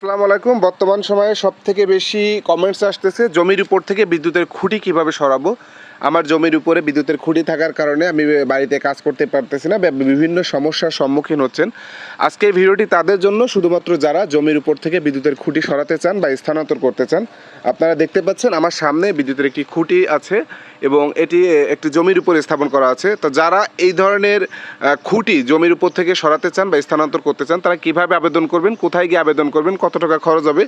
আসসালামু আলাইকুম। বর্তমান সময়ে সবথেকে বেশি কমেন্টস আসতেছে জমির উপর থেকে বিদ্যুতের খুঁটি কিভাবে সরাবো। আমার জমির উপরে বিদ্যুতের খুঁটি থাকার কারণে আমি বাড়িতে কাজ করতে পারতেছি না, বিভিন্ন সমস্যার সম্মুখীন হচ্ছেন। আজকের ভিডিওটি তাদের জন্য, শুধুমাত্র যারা জমির উপর থেকে বিদ্যুতের খুঁটি সরাতে চান বা স্থানান্তর করতে চান। আপনারা দেখতে পাচ্ছেন আমার সামনে বিদ্যুতের একটি খুঁটি আছে এবং এটি একটি জমির উপর স্থাপন করা আছে। তো যারা এই ধরনের খুঁটি জমির উপর থেকে সরাতে চান বা স্থানান্তর করতে চান, তারা কিভাবে আবেদন করবেন, কোথায় গিয়ে আবেদন করবেন, কত টাকা খরচ হবে,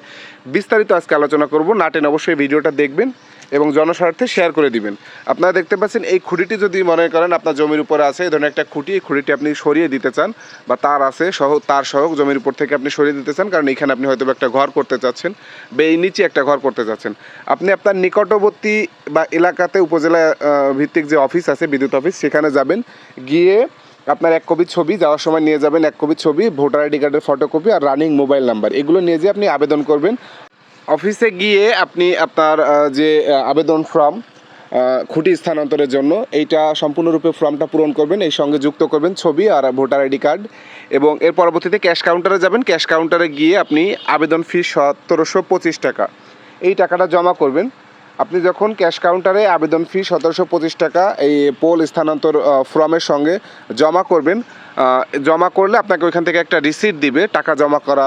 বিস্তারিত আজকে আলোচনা করব। না টেনে অবশ্যই ভিডিওটা দেখবেন এবং জনস্বার্থে শেয়ার করে দিবেন। আপনারা দেখতে পাচ্ছেন এই খুঁটিটি যদি মনে করেন আপনার জমির উপরে আছে, এই ধরনের একটা খুঁটি, এই খুঁটিটি আপনি সরিয়ে দিতে চান বা তার আছে তার সহ জমির উপর থেকে আপনি সরিয়ে দিতে চান, কারণ এখানে আপনি হয়তো একটা ঘর করতে চাচ্ছেন বা এই নিচে একটা ঘর করতে চাচ্ছেন। আপনি আপনার নিকটবর্তী বা এলাকাতে উপজেলা ভিত্তিক যে অফিস আছে, বিদ্যুৎ অফিস, সেখানে যাবেন। গিয়ে আপনার 1 কপি ছবি, যাওয়ার সময় নিয়ে যাবেন 1 কপি ছবি, ভোটার আইডি কার্ডের ফটোকপি আর রানিং মোবাইল নাম্বার, এগুলো নিয়ে যেয়ে আপনি আবেদন করবেন। অফিসে গিয়ে আপনি আপনার যে আবেদন ফর্ম খুঁটি স্থানান্তরের জন্য, এইটা সম্পূর্ণরূপে ফর্মটা পূরণ করবেন, এই সঙ্গে যুক্ত করবেন ছবি আর ভোটার আইডি কার্ড, এবং এর পরবর্তীতে ক্যাশ কাউন্টারে যাবেন। ক্যাশ কাউন্টারে গিয়ে আপনি আবেদন ফি 1725 টাকা, এই টাকাটা জমা করবেন। আপনি যখন ক্যাশ কাউন্টারে আবেদন ফি 1725 টাকা এই পোল স্থানান্তর ফর্মের সঙ্গে জমা করবেন, জমা করলে আপনাকে ওইখান থেকে একটা রিসিট দিবে, টাকা জমা করা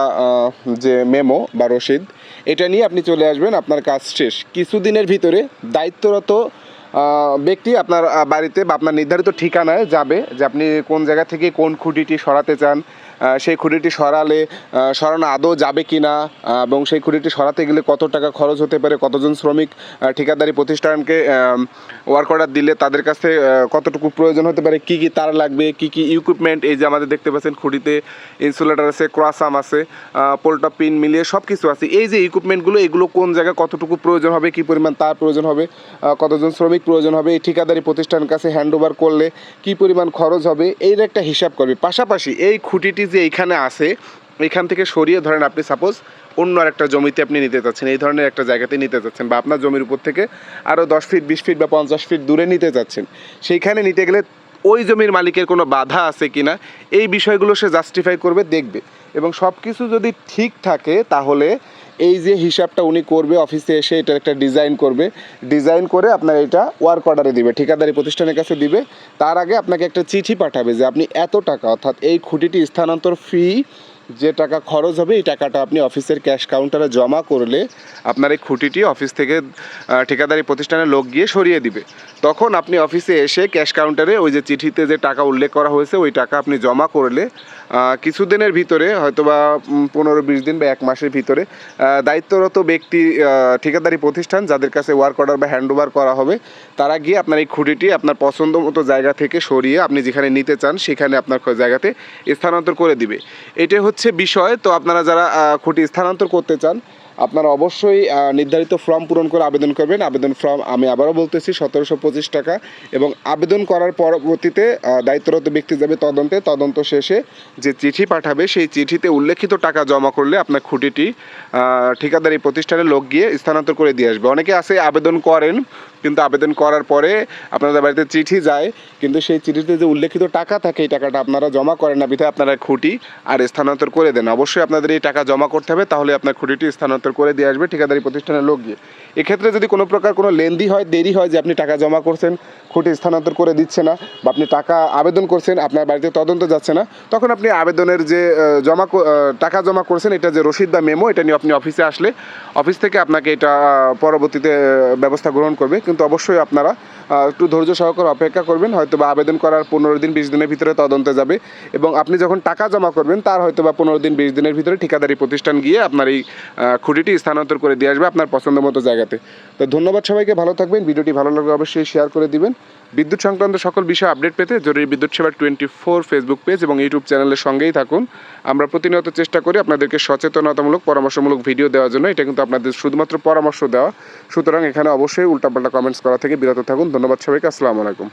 যে মেমো বা রসিদ, এটা নিয়ে আপনি চলে আসবেন। আপনার কাজ শেষ। কিছুদিনের ভিতরে দায়িত্বরত ব্যক্তি আপনার বাড়িতে বা আপনার নির্ধারিত ঠিকানায় যাবে, যে আপনি কোন জায়গা থেকে কোন খুঁটিটি সরাতে চান, সেই খুঁটিটি সরানো আদৌ যাবে কি না, এবং সেই খুঁটিটি সরাতে গেলে কত টাকা খরচ হতে পারে, কতজন শ্রমিক ঠিকাদারি প্রতিষ্ঠানকে ওয়ার্ক অর্ডার দিলে তাদের কাছে কতটুকু প্রয়োজন হতে পারে, কি কি তার লাগবে, কি কি ইকুইপমেন্ট, এই যে আমাদের দেখতে পাচ্ছেন খুঁটিতে ইনসুলেটার আছে, ক্রসাম আছে, পোলটপ পিন মিলিয়ে সব কিছু আছে। এই যে ইকুইপমেন্টগুলো, এগুলো কোন জায়গায় কতটুকু প্রয়োজন হবে, কি পরিমাণ তার প্রয়োজন হবে, কতজন শ্রমিক প্রয়োজন হবে, এই ঠিকাদারি প্রতিষ্ঠানের কাছে হ্যান্ড ওভার করলে কি পরিমাণ খরচ হবে, এর একটা হিসাব করবে। পাশাপাশি এই খুঁটিটি যে এইখানে আছে, এইখান থেকে সরিয়ে ধরেন আপনি সাপোজ অন্য আরেকটা জমিতে আপনি নিতে চাচ্ছেন, এই ধরনের একটা জায়গাতে নিতে চাচ্ছেন, বা আপনার জমির উপর থেকে আরও 10 ফিট 20 ফিট বা 50 ফিট দূরে নিতে চাচ্ছেন, সেইখানে নিতে গেলে ওই জমির মালিকের কোনো বাধা আছে কি না, এই বিষয়গুলো সে জাস্টিফাই করবে, দেখবে। এবং সব কিছু যদি ঠিক থাকে, তাহলে এই যে হিসাবটা উনি করবে, অফিসে এসে এটার একটা ডিজাইন করবে, ডিজাইন করে আপনার এটা ওয়ার্ক অর্ডারে দিবে, ঠিকাদারি প্রতিষ্ঠানের কাছে দিবে। তার আগে আপনাকে একটা চিঠি পাঠাবে যে আপনি এত টাকা, অর্থাৎ এই খুঁটিটি স্থানান্তর ফি যে টাকা খরচ হবে, এই টাকাটা আপনি অফিসের ক্যাশ কাউন্টারে জমা করলে আপনার এই খুঁটিটি অফিস থেকে ঠিকাদারি প্রতিষ্ঠানের লোক গিয়ে সরিয়ে দিবে। তখন আপনি অফিসে এসে ক্যাশ কাউন্টারে ওই যে চিঠিতে যে টাকা উল্লেখ করা হয়েছে, ওই টাকা আপনি জমা করলে কিছুদিনের ভিতরে, হয়তো বা 15-20 দিন বা 1 মাসের ভিতরে, দায়িত্বরত ব্যক্তি, ঠিকাদারি প্রতিষ্ঠান যাদের কাছে ওয়ার্ক অর্ডার বা হ্যান্ড ওভার করা হবে, তারা গিয়ে আপনার এই খুঁটিটি আপনার পছন্দ মতো জায়গা থেকে সরিয়ে আপনি যেখানে নিতে চান সেখানে আপনার জায়গাতে স্থানান্তর করে দিবে। এটাই হচ্ছে বিষয়। তো আপনারা যারা খুঁটি স্থানান্তর করতে চান, আপনারা অবশ্যই নির্ধারিত ফর্ম পূরণ করে আবেদন করবেন। আবেদন ফর্ম আমি আবারও বলতেছি 1725 টাকা, এবং আবেদন করার পরবর্তীতে দায়িত্বরত ব্যক্তি যাবে তদন্তে, তদন্ত শেষে যে চিঠি পাঠাবে, সেই চিঠিতে উল্লেখিত টাকা জমা করলে আপনার খুঁটিটি ঠিকাদারি প্রতিষ্ঠানের লোক গিয়ে স্থানান্তর করে দিয়ে আসবে। অনেকে আছে আবেদন করেন, কিন্তু আবেদন করার পরে আপনাদের বাড়িতে চিঠি যায়, কিন্তু সেই চিঠিতে যে উল্লেখিত টাকা থাকে, এই টাকাটা আপনারা জমা করেন না, বিধায় আপনারা খুঁটি আর স্থানান্তর করে দেন। অবশ্যই আপনাদের এই টাকা জমা করতে হবে, তাহলে আপনার খুঁটিটি স্থানান্তর করে দিয়ে আসবে ঠিকাদারি প্রতিষ্ঠানের লোক গিয়ে। এক্ষেত্রে যদি কোনো প্রকার কোনো লেন্দি হয়, দেরি হয়, যে আপনি টাকা জমা করছেন, খুঁটি স্থানান্তর করে দিচ্ছে না, বা আপনি টাকা আবেদন করছেন, আপনার বাড়িতে তদন্ত যাচ্ছে না, তখন আপনি আবেদনের যে টাকা জমা করছেন, এটা যে রসিদ বা মেমো, এটা নিয়ে আপনি অফিসে আসলে অফিস থেকে আপনাকে এটা পরবর্তীতে ব্যবস্থা গ্রহণ করবে। কিন্তু অবশ্যই আপনারা একটু ধৈর্য সহকারে অপেক্ষা করবেন। হয়তো বা আবেদন করার 15 দিন 20 দিনের ভিতরে তদন্তে যাবে, এবং আপনি যখন টাকা জমা করবেন তার হয়তো বা 15 দিন 20 দিনের ভিতরে ঠিকাদারি প্রতিষ্ঠান গিয়ে আপনার এই খুঁটিটি স্থানান্তর করে দিয়ে আসবে আপনার পছন্দ মতো জায়গাতে। তো ধন্যবাদ সবাইকে, ভালো থাকবেন। ভিডিওটি ভালো লাগলে অবশ্যই শেয়ার করে দিবেন। বিদ্যুৎ সংক্রান্ত সকল বিষয় আপডেট পেতে জরুরি বিদ্যুৎ সেবা 24 ফেসবুক পেজ এবং ইউটিউব চ্যানেলের সঙ্গেই থাকুন। আমরা প্রতিনিয়ত চেষ্টা করি আপনাদেরকে সচেতনতামূলক, পরামর্শমূলক ভিডিও দেওয়ার জন্য। এটা কিন্তু আপনাদের শুধুমাত্র পরামর্শ দেওয়া, সুতরাং এখানে অবশ্যই উল্টাপাল্টা কমেন্টস করা থেকে বিরত থাকুন। ধন্যবাদ সবাইকে। আসসালামু আলাইকুম।